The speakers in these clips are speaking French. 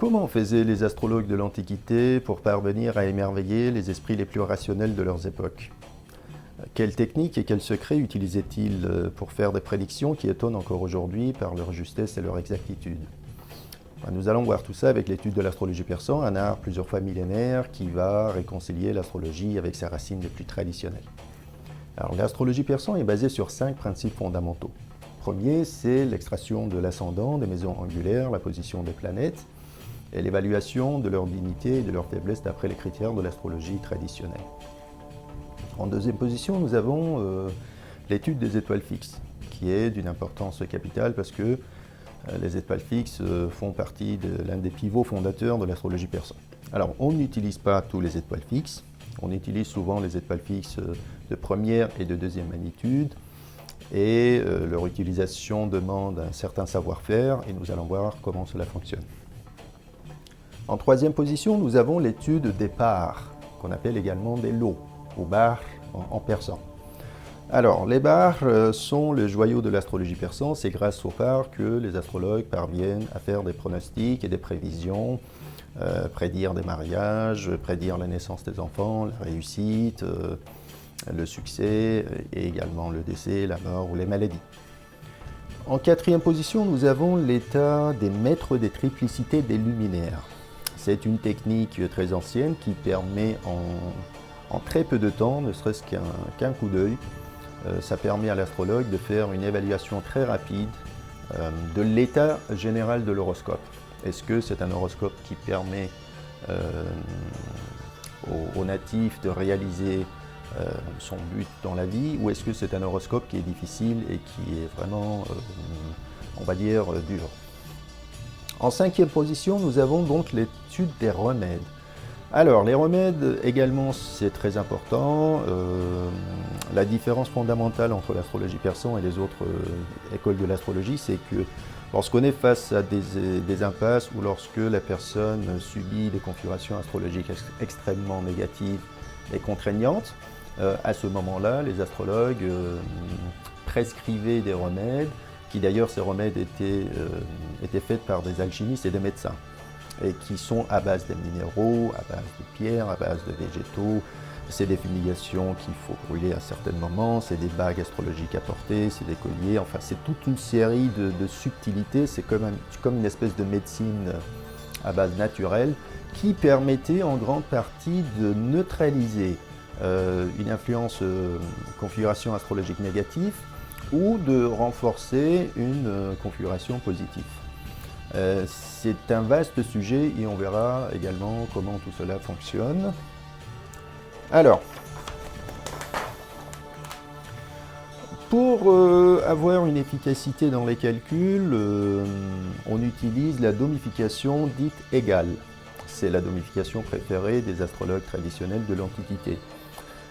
Comment faisaient les astrologues de l'Antiquité pour parvenir à émerveiller les esprits les plus rationnels de leurs époques? Quelles techniques et quels secrets utilisaient-ils pour faire des prédictions qui étonnent encore aujourd'hui par leur justesse et leur exactitude? Nous allons voir tout ça avec l'étude de l'astrologie persan, un art plusieurs fois millénaire qui va réconcilier l'astrologie avec ses racines les plus traditionnelles. Alors, l'astrologie persan est basée sur 5 principes fondamentaux. Le premier, c'est l'extraction de l'ascendant, des maisons angulaires, la position des planètes, et l'évaluation de leur dignité et de leur faiblesse d'après les critères de l'astrologie traditionnelle. En deuxième position, nous avons l'étude des étoiles fixes, qui est d'une importance capitale parce que les étoiles fixes font partie de l'un des pivots fondateurs de l'astrologie persan. Alors, on n'utilise pas tous les étoiles fixes, on utilise souvent les étoiles fixes de première et de deuxième magnitude, et leur utilisation demande un certain savoir-faire, et nous allons voir comment cela fonctionne. En troisième position, nous avons l'étude des parts, qu'on appelle également des lots, ou bars en persan. Alors, les bars sont le joyau de l'astrologie persan. C'est grâce aux bars que les astrologues parviennent à faire des pronostics et des prévisions, prédire des mariages, prédire la naissance des enfants, la réussite, le succès et également le décès, la mort ou les maladies. En quatrième position, nous avons l'état des maîtres des triplicités des luminaires. C'est une technique très ancienne qui permet en très peu de temps, ne serait-ce qu'un coup d'œil, ça permet à l'astrologue de faire une évaluation très rapide de l'état général de l'horoscope. Est-ce que c'est un horoscope qui permet aux natifs de réaliser son but dans la vie, ou est-ce que c'est un horoscope qui est difficile et qui est vraiment, on va dire, dur? En cinquième position, nous avons donc l'étude des remèdes. Alors, les remèdes également, c'est très important. La différence fondamentale entre l'astrologie persan et les autres écoles de l'astrologie, c'est que lorsqu'on est face à des impasses ou lorsque la personne subit des configurations astrologiques extrêmement négatives et contraignantes, à ce moment-là, les astrologues prescrivaient des remèdes, qui d'ailleurs ces remèdes étaient faits par des alchimistes et des médecins, et qui sont à base de minéraux, à base de pierres, à base de végétaux. C'est des fumigations qu'il faut brûler à certains moments, c'est des bagues astrologiques à porter, c'est des colliers, enfin c'est toute une série de subtilités, c'est comme une espèce de médecine à base naturelle qui permettait en grande partie de neutraliser une influence configuration astrologique négative ou de renforcer une configuration positive. C'est un vaste sujet et on verra également comment tout cela fonctionne. Alors, pour avoir une efficacité dans les calculs, on utilise la domification dite égale. C'est la domification préférée des astrologues traditionnels de l'Antiquité.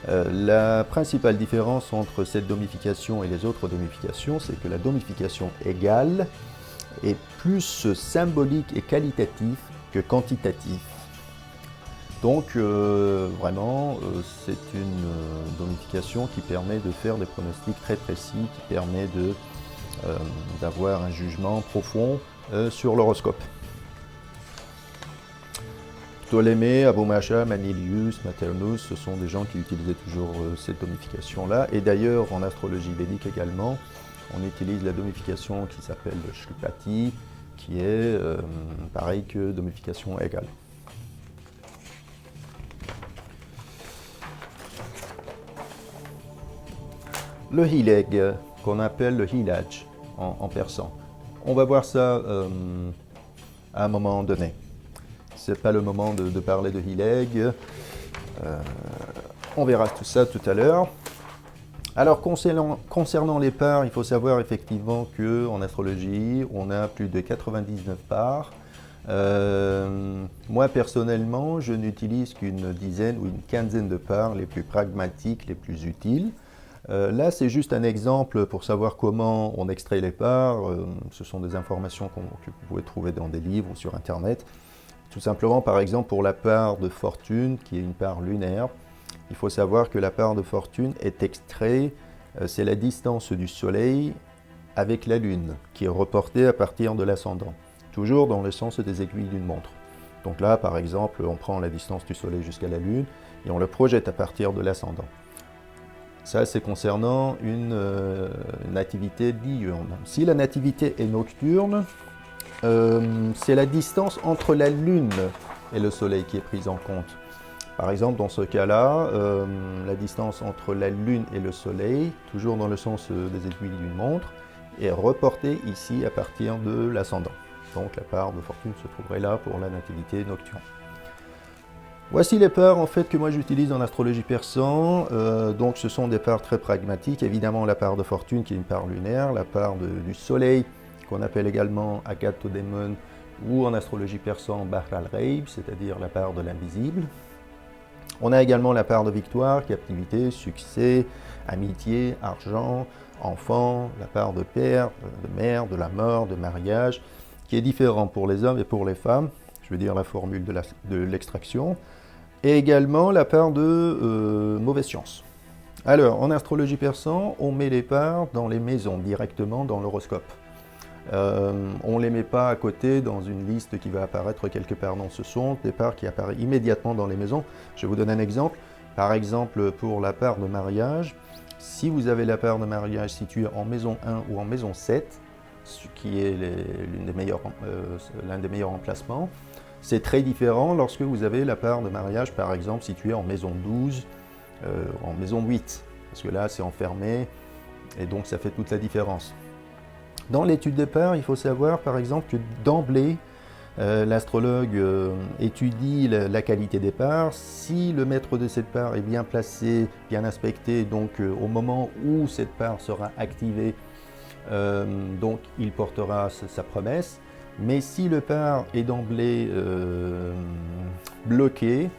La principale différence entre cette domification et les autres domifications, c'est que la domification égale est plus symbolique et qualitatif que quantitatif. Donc vraiment, c'est une domification qui permet de faire des pronostics très précis, qui permet d'avoir un jugement profond sur l'horoscope. Ptolémée, Abomacha, Manilius, Maternus, ce sont des gens qui utilisaient toujours cette domification-là. Et d'ailleurs, en astrologie védique également, on utilise la domification qui s'appelle Shripati, qui est pareil que domification égale. Le hileg, qu'on appelle le hilaj en persan. On va voir ça à un moment donné. Ce n'est pas le moment de parler de hileg. On verra tout ça tout à l'heure. Alors, concernant les parts, il faut savoir effectivement qu'en astrologie, on a plus de 99 parts. Moi, personnellement, je n'utilise qu'une dizaine ou une quinzaine de parts les plus pragmatiques, les plus utiles. Là, c'est juste un exemple pour savoir comment on extrait les parts. Ce sont des informations que vous pouvez trouver dans des livres ou sur Internet. Tout simplement, par exemple, pour la part de fortune, qui est une part lunaire, il faut savoir que la part de fortune est extraite, c'est la distance du Soleil avec la Lune, qui est reportée à partir de l'ascendant, toujours dans le sens des aiguilles d'une montre. Donc là, par exemple, on prend la distance du Soleil jusqu'à la Lune et on le projette à partir de l'ascendant. Ça, c'est concernant une nativité diurne. Si la nativité est nocturne, c'est la distance entre la Lune et le Soleil qui est prise en compte. Par exemple, dans ce cas-là, la distance entre la Lune et le Soleil, toujours dans le sens des aiguilles d'une montre, est reportée ici à partir de l'ascendant. Donc la part de fortune se trouverait là pour la nativité nocturne. Voici les parts en fait que moi j'utilise en astrologie persan. Donc ce sont des parts très pragmatiques. Évidemment la part de fortune qui est une part lunaire, la part du Soleil qu'on appelle également Agathodémon ou en astrologie persan Bahr al-Ghaib, c'est-à-dire la part de l'invisible. On a également la part de victoire, captivité, succès, amitié, argent, enfant, la part de père, de mère, de la mort, de mariage, qui est différent pour les hommes et pour les femmes, je veux dire la formule de l'extraction, et également la part de mauvaise chance. Alors, en astrologie persan, on met les parts dans les maisons, directement dans l'horoscope. On ne les met pas à côté dans une liste qui va apparaître quelque part. Non, ce sont des parts qui apparaissent immédiatement dans les maisons. Je vais vous donner un exemple. Par exemple, pour la part de mariage, si vous avez la part de mariage située en maison 1 ou en maison 7, ce qui est l'un des meilleurs emplacements, c'est très différent lorsque vous avez la part de mariage, par exemple, située en maison 12, en maison 8, parce que là, c'est enfermé, et donc ça fait toute la différence. Dans l'étude des parts, il faut savoir par exemple que d'emblée, l'astrologue étudie la qualité des parts. Si le maître de cette part est bien placé, bien inspecté, donc au moment où cette part sera activée, donc il portera sa promesse. Mais si le part est d'emblée bloqué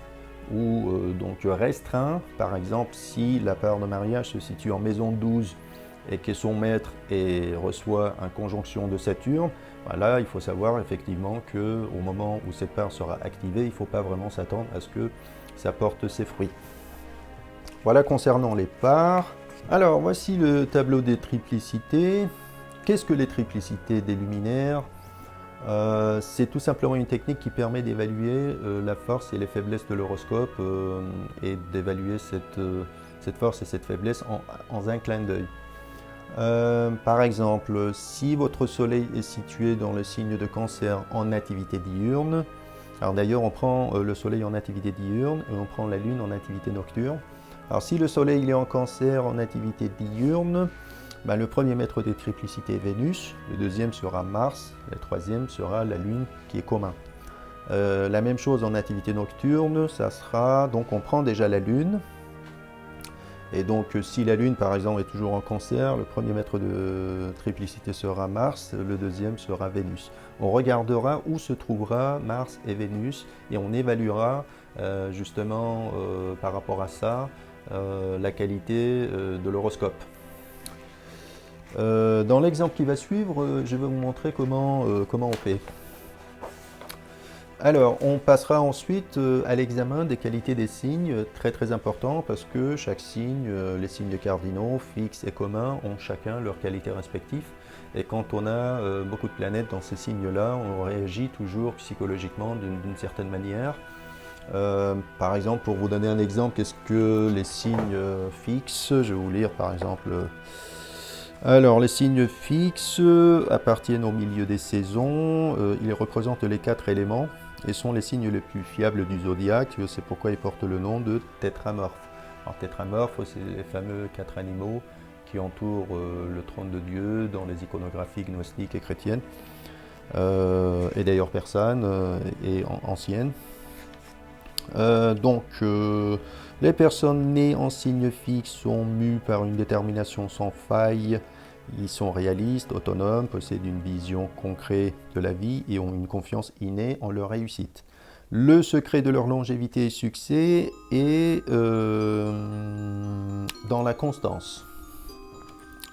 ou donc restreint, par exemple si la part de mariage se situe en maison 12, et que son maître reçoit une conjonction de Saturne, là il faut savoir effectivement qu'au moment où cette part sera activée, il ne faut pas vraiment s'attendre à ce que ça porte ses fruits. Voilà concernant les parts. Alors voici le tableau des triplicités. Qu'est-ce que les triplicités des luminaires? C'est tout simplement une technique qui permet d'évaluer la force et les faiblesses de l'horoscope et d'évaluer cette force et cette faiblesse en un clin d'œil. Par exemple, si votre soleil est situé dans le signe de Cancer en nativité diurne, alors d'ailleurs on prend le soleil en nativité diurne et on prend la lune en nativité nocturne. Alors si le soleil est en Cancer en nativité diurne, le premier maître des triplicités est Vénus, le deuxième sera Mars, le troisième sera la lune qui est commun. La même chose en nativité nocturne, ça sera, donc on prend déjà la lune. Et donc si la Lune par exemple est toujours en Cancer, le premier maître de triplicité sera Mars, le deuxième sera Vénus. On regardera où se trouvera Mars et Vénus et on évaluera justement par rapport à ça la qualité de l'horoscope. Dans l'exemple qui va suivre, je vais vous montrer comment on fait. Alors, on passera ensuite à l'examen des qualités des signes, très important parce que chaque signe, les signes cardinaux, fixes et communs, ont chacun leurs qualités respectives. Et quand on a beaucoup de planètes dans ces signes-là, on réagit toujours psychologiquement d'une certaine manière. Par exemple, pour vous donner un exemple, qu'est-ce que les signes fixes? Je vais vous lire par exemple. Alors, les signes fixes appartiennent au milieu des saisons. Ils représentent les 4 éléments et sont les signes les plus fiables du zodiaque. C'est pourquoi ils portent le nom de tétramorphes. Alors, tétramorphes, c'est les fameux 4 animaux qui entourent le trône de Dieu dans les iconographies gnostiques et chrétiennes, et d'ailleurs persanes et anciennes. Les personnes nées en signe fixe sont mues par une détermination sans faille. Ils sont réalistes, autonomes, possèdent une vision concrète de la vie et ont une confiance innée en leur réussite. Le secret de leur longévité et succès est dans la constance.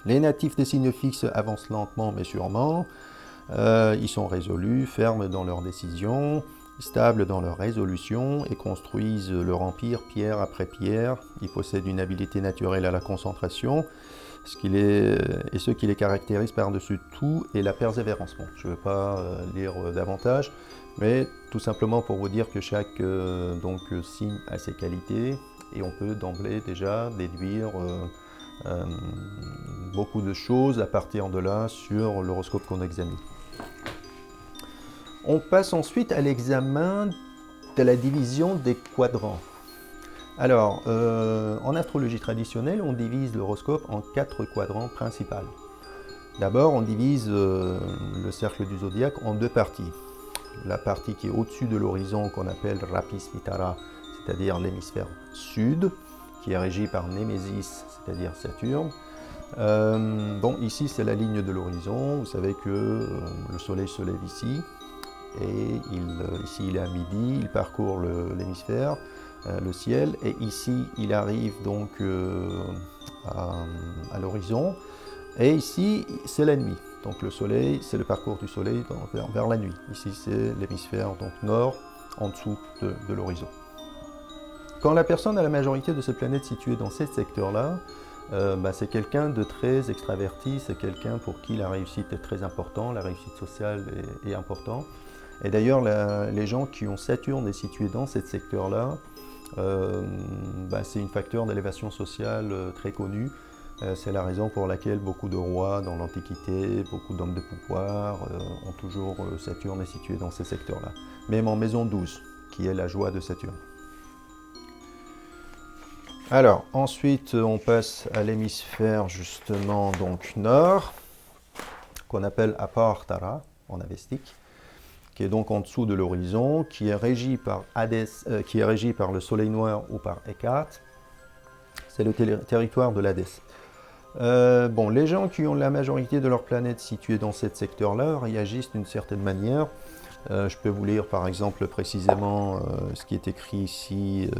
Les natifs des signes fixes avancent lentement mais sûrement. Ils sont résolus, fermes dans leurs décisions. stables dans leur résolution et construisent leur empire pierre après pierre. Ils possèdent une habileté naturelle à la concentration. Ce qui les caractérise par-dessus tout est la persévérance. Bon, je ne vais pas lire davantage, mais tout simplement pour vous dire que chaque signe a ses qualités et on peut d'emblée déjà déduire beaucoup de choses à partir de là sur l'horoscope qu'on examine. On passe ensuite à l'examen de la division des quadrants. Alors, en astrologie traditionnelle, on divise l'horoscope en 4 quadrants principaux. D'abord, on divise le cercle du zodiaque en 2 parties. La partie qui est au-dessus de l'horizon, qu'on appelle Rapis Mitara, c'est-à-dire l'hémisphère sud, qui est régi par Némésis, c'est-à-dire Saturne. Ici, c'est la ligne de l'horizon. Vous savez que le soleil se lève ici, et ici, il est à midi, il parcourt l'hémisphère. Le ciel, et ici il arrive donc à l'horizon, et ici c'est la nuit, donc le soleil, c'est le parcours du soleil vers la nuit. Ici c'est l'hémisphère donc nord, en dessous de l'horizon. Quand la personne a la majorité de ces planètes situées dans ces secteurs-là, c'est quelqu'un de très extraverti, c'est quelqu'un pour qui la réussite est très importante, la réussite sociale est importante. Et d'ailleurs, les gens qui ont Saturne est situé dans ce secteur-là, c'est un facteur d'élévation sociale très connu. C'est la raison pour laquelle beaucoup de rois dans l'Antiquité, beaucoup d'hommes de pouvoir ont toujours Saturne est situé dans ces secteurs-là. Même en maison 12, qui est la joie de Saturne. Alors, ensuite, on passe à l'hémisphère justement donc nord, qu'on appelle Apartara en avestique, qui est donc en dessous de l'horizon, qui est régi par qui est régi par le soleil noir ou par Hécate. C'est le territoire de l'Hadès. Les gens qui ont la majorité de leurs planètes situées dans ce secteur-là réagissent d'une certaine manière. Je peux vous lire par exemple précisément ce qui est écrit ici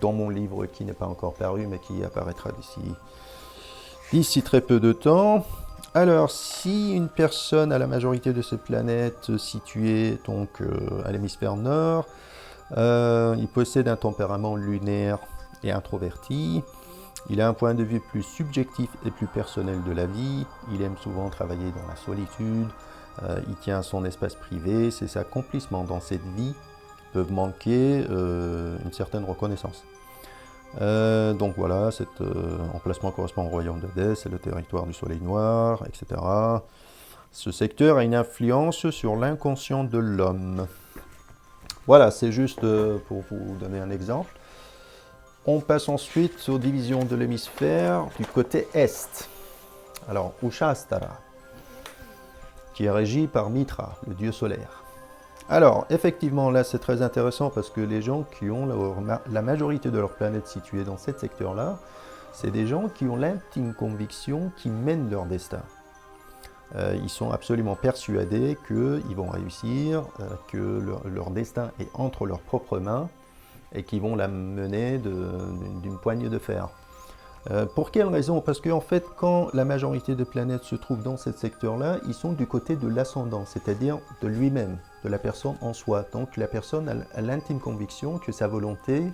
dans mon livre qui n'est pas encore paru, mais qui apparaîtra d'ici très peu de temps. Alors, si une personne a la majorité de ces planètes situées donc, à l'hémisphère nord, il possède un tempérament lunaire et introverti. Il a un point de vue plus subjectif et plus personnel de la vie. Il aime souvent travailler dans la solitude. Il tient à son espace privé. Ses accomplissements dans cette vie peuvent manquer une certaine reconnaissance. Donc voilà, cet emplacement correspond au royaume d'Hadès, c'est le territoire du soleil noir, etc. Ce secteur a une influence sur l'inconscient de l'homme. Voilà, c'est juste pour vous donner un exemple. On passe ensuite aux divisions de l'hémisphère du côté est. Alors, Ushastara, qui est régi par Mitra, le dieu solaire. Alors, effectivement, là, c'est très intéressant parce que les gens qui ont la majorité de leurs planètes situées dans ce secteur-là, c'est des gens qui ont l'intime conviction qu'ils mènent leur destin. Ils sont absolument persuadés qu'ils vont réussir, que leur destin est entre leurs propres mains et qu'ils vont la mener d'une poigne de fer. Pour quelle raison? Parce qu'en fait, quand la majorité de planètes se trouvent dans ce secteur-là, ils sont du côté de l'ascendant, c'est-à-dire de lui-même, de la personne en soi. Donc la personne a l'intime conviction que sa volonté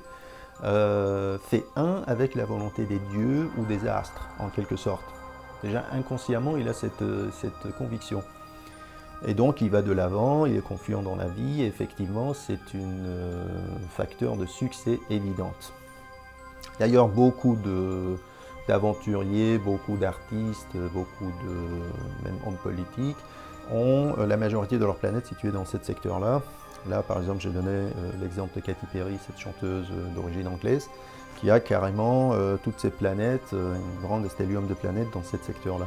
fait un avec la volonté des dieux ou des astres, en quelque sorte. Déjà inconsciemment, il a cette conviction. Et donc il va de l'avant, il est confiant dans la vie, et effectivement c'est un facteur de succès évidente. D'ailleurs, beaucoup d'aventuriers, beaucoup d'artistes, beaucoup même hommes politiques ont la majorité de leur planète située dans ce secteur-là. Là, par exemple, j'ai donné l'exemple de Katy Perry, cette chanteuse d'origine anglaise, qui a carrément toutes ces planètes, une grande stellium de planètes dans ce secteur-là.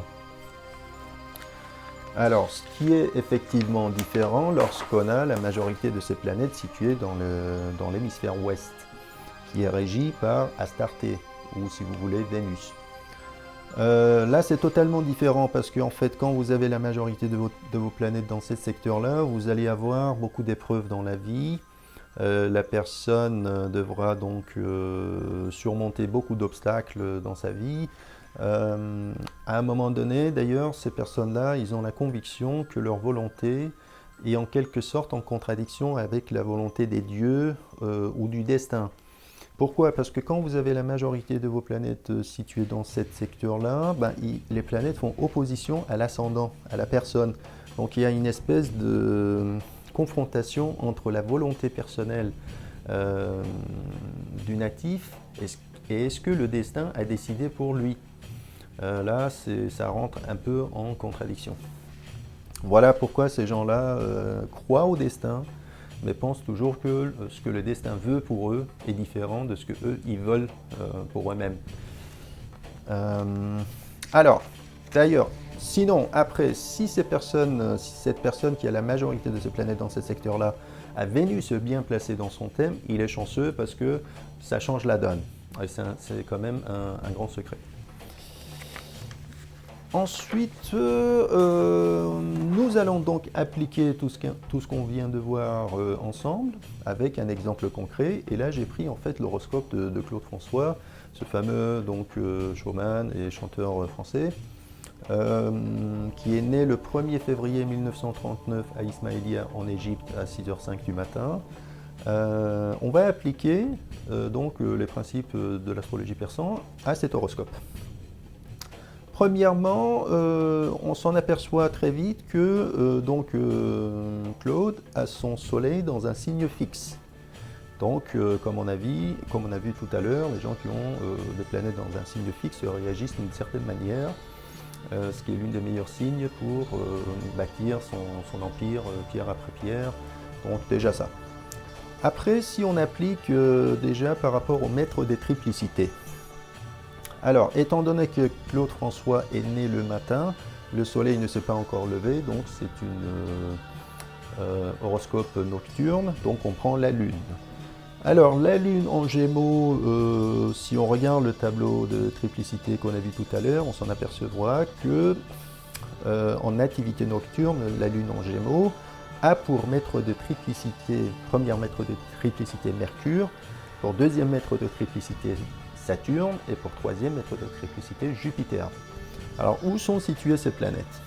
Alors, ce qui est effectivement différent lorsqu'on a la majorité de ces planètes situées dans l'hémisphère ouest, qui est régi par Astarté, ou si vous voulez, Vénus. Là, c'est totalement différent parce qu'en fait, quand vous avez la majorité de vos planètes dans ces secteurs-là, vous allez avoir beaucoup d'épreuves dans la vie. La personne devra donc surmonter beaucoup d'obstacles dans sa vie. À un moment donné, d'ailleurs, ces personnes-là, ils ont la conviction que leur volonté est en quelque sorte en contradiction avec la volonté des dieux ou du destin. Pourquoi? Parce que quand vous avez la majorité de vos planètes situées dans ce secteur-là, ben, les planètes font opposition à l'ascendant, à la personne. Donc il y a une espèce de confrontation entre la volonté personnelle du natif et est-ce que le destin a décidé pour lui. Là, ça rentre un peu en contradiction. Voilà pourquoi ces gens-là croient au destin, mais pensent toujours que ce que le destin veut pour eux est différent de ce que eux ils veulent pour eux-mêmes. Alors, d'ailleurs, sinon, après, si cette personne qui a la majorité de ces planètes dans ce secteur-là a Vénus bien placée dans son thème, il est chanceux parce que ça change la donne. Et c'est quand même un grand secret. Ensuite, nous allons donc appliquer tout ce qu'on vient de voir ensemble avec un exemple concret. Et là, j'ai pris en fait l'horoscope de Claude François, ce fameux showman et chanteur français, qui est né le 1er février 1939 à Ismaïlia en Égypte à 6h05 du matin. On va appliquer les principes de l'astrologie persane à cet horoscope. Premièrement, on s'en aperçoit très vite que Claude a son soleil dans un signe fixe. Donc, comme on a vu tout à l'heure, les gens qui ont des planètes dans un signe fixe réagissent d'une certaine manière, ce qui est l'une des meilleurs signes pour bâtir son empire pierre après pierre. Donc déjà ça. Après, si on applique déjà par rapport au maître des triplicités. Alors, étant donné que Claude François est né le matin, le soleil ne s'est pas encore levé, donc c'est une horoscope nocturne, donc on prend la lune. Alors, la lune en Gémeaux, si on regarde le tableau de triplicité qu'on a vu tout à l'heure, on s'en apercevra que en activité nocturne, la lune en Gémeaux a pour maître de triplicité, premier maître de triplicité Mercure, pour deuxième maître de triplicité Saturne et pour troisième maître de triplicité Jupiter. Alors où sont situées ces planètes?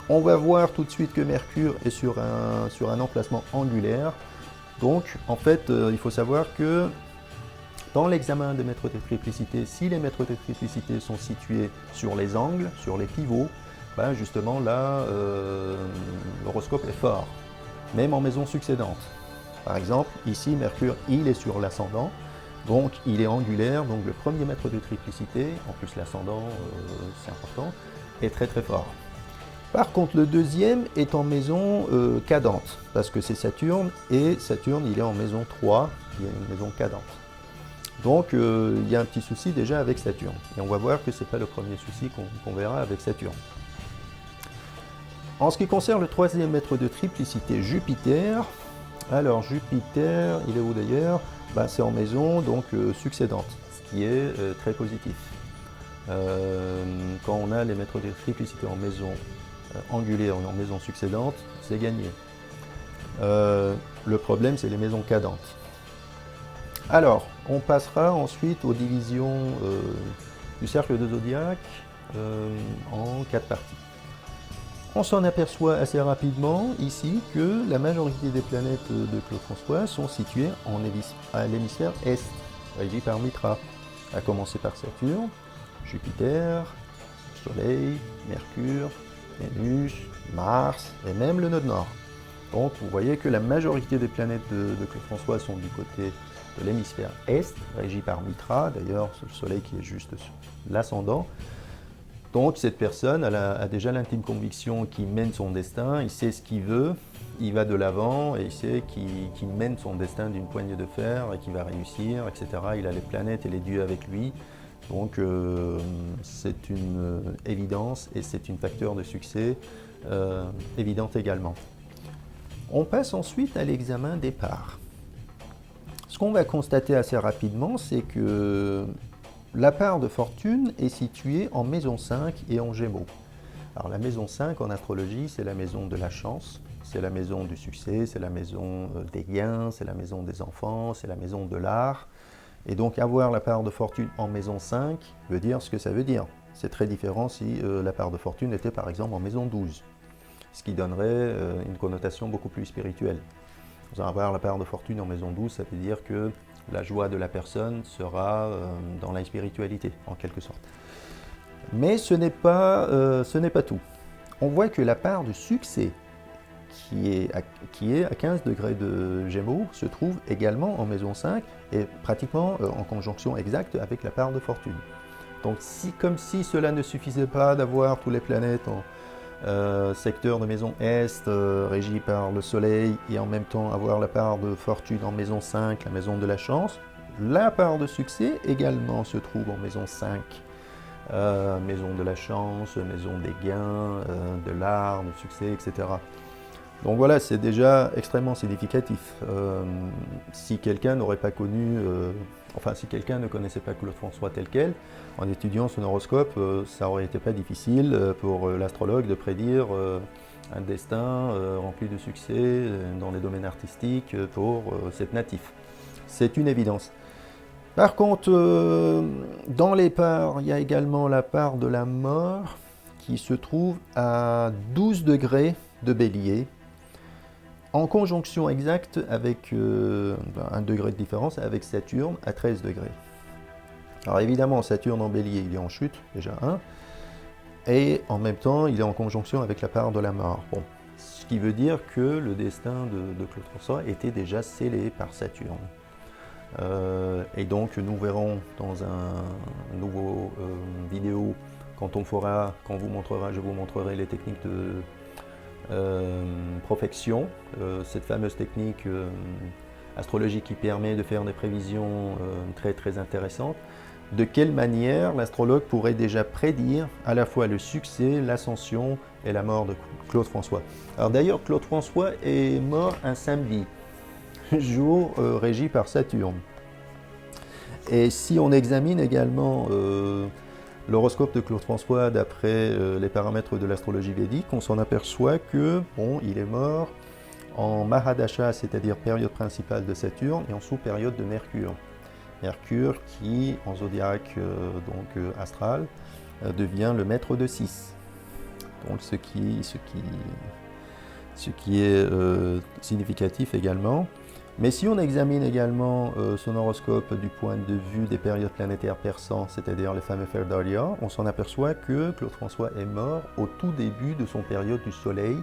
On va voir tout de suite que Mercure est sur un emplacement angulaire. Donc en fait il faut savoir que dans l'examen des maîtres de triplicité, si les maîtres de triplicité sont situés sur les angles, sur les pivots, ben justement là l'horoscope est fort, même en maison succédante. Par exemple ici Mercure il est sur l'ascendant. Donc il est angulaire, donc le premier maître de triplicité, en plus l'ascendant c'est important, est très très fort. Par contre le deuxième est en maison cadente, parce que c'est Saturne, et Saturne il est en maison 3, il y a une maison cadente. Donc il y a un petit souci déjà avec Saturne, et on va voir que ce n'est pas le premier souci qu'on verra avec Saturne. En ce qui concerne le troisième maître de triplicité Jupiter, alors Jupiter, il est où d'ailleurs? Ben, c'est en maison succédante, ce qui est très positif. Quand on a les maîtres de triplicité en maison angulaire et en maison succédante, c'est gagné. Le problème, c'est les maisons cadentes. Alors, on passera ensuite aux divisions du cercle de zodiaque en 4 parties. On s'en aperçoit assez rapidement ici que la majorité des planètes de Claude François sont situées à l'hémisphère Est, régi par Mitra, à commencer par Saturne, Jupiter, Soleil, Mercure, Vénus, Mars et même le node nord. Donc vous voyez que la majorité des planètes de Claude François sont du côté de l'hémisphère Est, régi par Mitra, d'ailleurs c'est le Soleil qui est juste sur l'ascendant. Donc cette personne a déjà l'intime conviction qu'il mène son destin, il sait ce qu'il veut, il va de l'avant et il sait qu'il mène son destin d'une poignée de fer et qu'il va réussir, etc. Il a les planètes et les dieux avec lui. Donc c'est une évidence et c'est un facteur de succès évidente également. On passe ensuite à l'examen des parts. Ce qu'on va constater assez rapidement, c'est que la part de fortune est située en maison 5 et en Gémeaux. Alors la maison 5 en astrologie, c'est la maison de la chance, c'est la maison du succès, c'est la maison des gains, c'est la maison des enfants, c'est la maison de l'art. Et donc avoir la part de fortune en maison 5 veut dire ce que ça veut dire. C'est très différent si la part de fortune était par exemple en maison 12. ce qui donnerait une connotation beaucoup plus spirituelle. Vous allez avoir la part de fortune en maison 12, ça veut dire que la joie de la personne sera dans la spiritualité, en quelque sorte. Mais ce n'est pas tout. On voit que la part de succès qui est à 15 degrés de Gémeaux se trouve également en maison 5 et pratiquement en conjonction exacte avec la part de fortune. Donc comme si cela ne suffisait pas d'avoir toutes les planètes en secteur de maison Est régi par le Soleil et en même temps avoir la part de fortune en maison 5, la maison de la chance, la part de succès également se trouve en maison 5. Maison de la chance, maison des gains, de l'art, du succès, etc. Donc voilà, c'est déjà extrêmement significatif. Si quelqu'un n'aurait pas connu, si quelqu'un ne connaissait pas Claude François tel quel, en étudiant son horoscope, ça aurait été pas difficile pour l'astrologue de prédire un destin rempli de succès dans les domaines artistiques pour cette natif. C'est une évidence. Par contre, dans les parts, il y a également la part de la mort qui se trouve à 12 degrés de Bélier, en conjonction exacte avec un degré de différence avec Saturne à 13 degrés. Alors évidemment, Saturne en Bélier, il est en chute, déjà 1, et en même temps, il est en conjonction avec la part de la mort. Bon, ce qui veut dire que le destin de Claude François était déjà scellé par Saturne. Et donc nous verrons dans un nouveau vidéo quand je vous montrerai les techniques de profection, cette fameuse technique astrologique qui permet de faire des prévisions très très intéressantes. De quelle manière l'astrologue pourrait déjà prédire à la fois le succès, l'ascension et la mort de Claude François. Alors d'ailleurs, Claude François est mort un samedi, jour régi par Saturne. Et si on examine également l'horoscope de Claude François d'après les paramètres de l'astrologie védique, on s'en aperçoit que il est mort en Mahadasha, c'est-à-dire période principale de Saturne, et en sous-période de Mercure. Mercure qui, en zodiaque astral, devient le maître de 6. Donc ce qui est significatif également. Mais si on examine également son horoscope du point de vue des périodes planétaires persans, c'est-à-dire les fameux Ferdalia, on s'en aperçoit que Claude François est mort au tout début de son période du Soleil,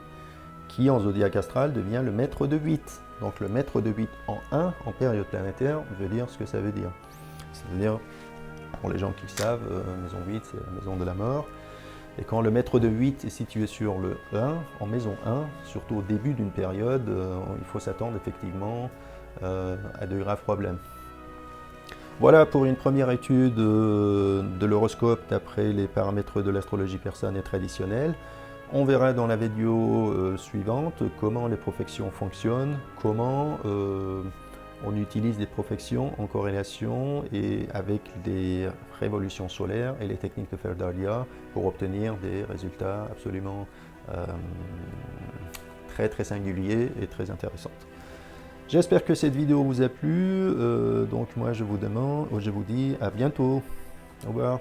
qui en zodiaque astral devient le maître de 8. Donc le maître de 8 en 1 en période planétaire veut dire ce que ça veut dire. Ça veut dire, pour les gens qui le savent, maison 8 c'est la maison de la mort. Et quand le maître de 8 est situé sur le 1, en maison 1, surtout au début d'une période, il faut s'attendre effectivement à de graves problèmes. Voilà pour une première étude de l'horoscope d'après les paramètres de l'astrologie persane et traditionnelle. On verra dans la vidéo suivante comment les profections fonctionnent, comment on utilise les profections en corrélation et avec des révolutions solaires et les techniques de Ferdalia pour obtenir des résultats absolument très très singuliers et très intéressants. J'espère que cette vidéo vous a plu, donc moi je vous dis à bientôt, au revoir.